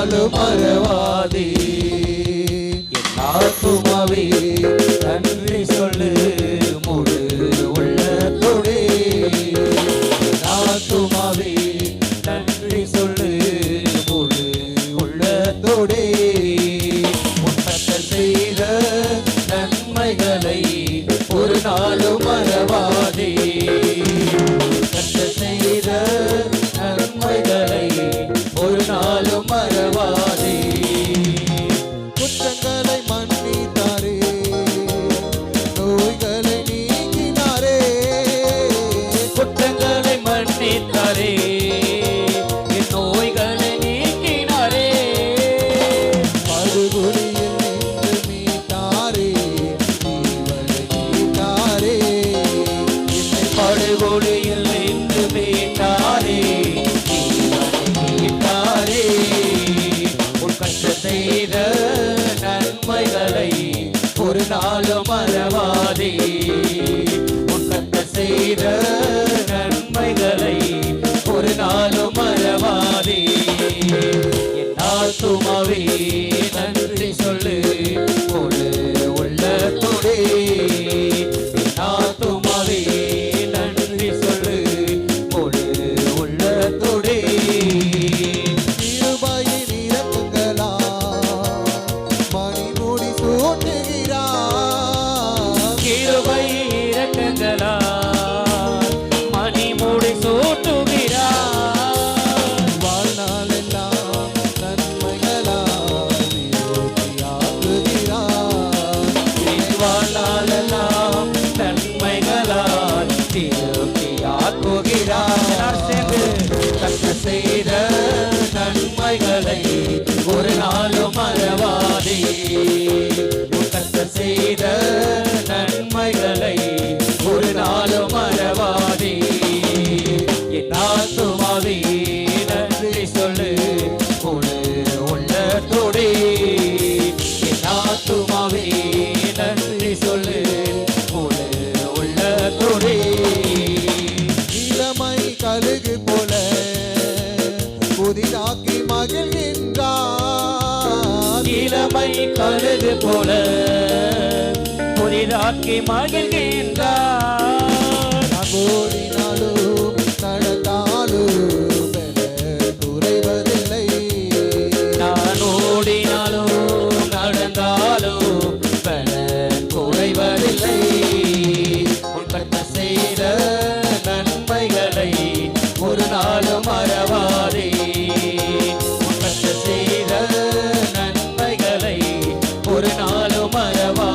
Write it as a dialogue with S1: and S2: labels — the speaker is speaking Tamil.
S1: நாளும் மறவாதே. ஆத்துமாவே நன்றி சொல்லு முழு உள்ளத்தோடே. ஆத்துமாவே நன்றி சொல்லு முழு உள்ளத்தோடே. உன்னதர் செய்த நன்மைகளை ஒரு நாளும் மறவாதே. கர்த்தர் செய்த நன்மைகளை ஒரு நாளும் மறவாதே. குற்றங்களை மன்னித்தாரே, நோய்களை நீக்கினாரே. குற்றங்களை மன்னித்தாரே, என் நோய்களை நீக்கினாரே. படுகொலியில் நின்று மீட்டாரே, ஜீவனை மீட்டாரே. என்னை படுகொலியில் நின்று மீட்டாரே, ஜீவனை மீட்டாரே. உன் கஷ்ட செய்த நன்மைகளை ஒரு நாளும் மறவாதே. உன் கஷ்ட செய்த நன்மைகளை ஒரு நாளும் மறவாதே. என் ஆத்துமாவே நன்றி சொல்லு முழு உள்ளத்தோடே. என் ஆத்துமாவே நன்றி சொல்லு முழு உள்ளத்தோடே. கிருபையின் இரக்கங்களா மணிமுடி சூட்டுகிறார். கிருபை இரக்கங்களா மணிமுடி சூட்டுகிறார். வாழ்நாளெல்லாம் நன்மைகளால் திருப்தியாக்குகிறார். வாழ்நாளெல்லாம் நன்மைகளால் திருப்தியாக்குகிறார். கர்த்தர் செய்த நன்மைகளை ஒரு நாளும் மறவாதே. கர்த்தர் செய்த நன்மைகளை ஒரு நாளும் மறவாதே. என் ஆத்துமாவே நன்றி சொல்லு முழு உள்ளத்தோடே. என் ஆத்துமாவே நன்றி சொல்லு முழு உள்ளத்தோடே. இளமை கழுகு போல புதிதாக்கி மகிழ்கின்றார். இளமை கழுகு போல புதிதாக்கி மகிழ்கின்றார். ஓடினாலும் நடந்தாலும் குறைவதில்லை. நான் ஓடினாலும் நடந்தாலும் குறைவதில்லை. உன் கர்த்தர் செய்த நன்மைகளை ஒரு நாளும் மறவாதே. உன் கர்த்தர் செய்த நன்மைகளை ஒரு நாளும் மறவாதே.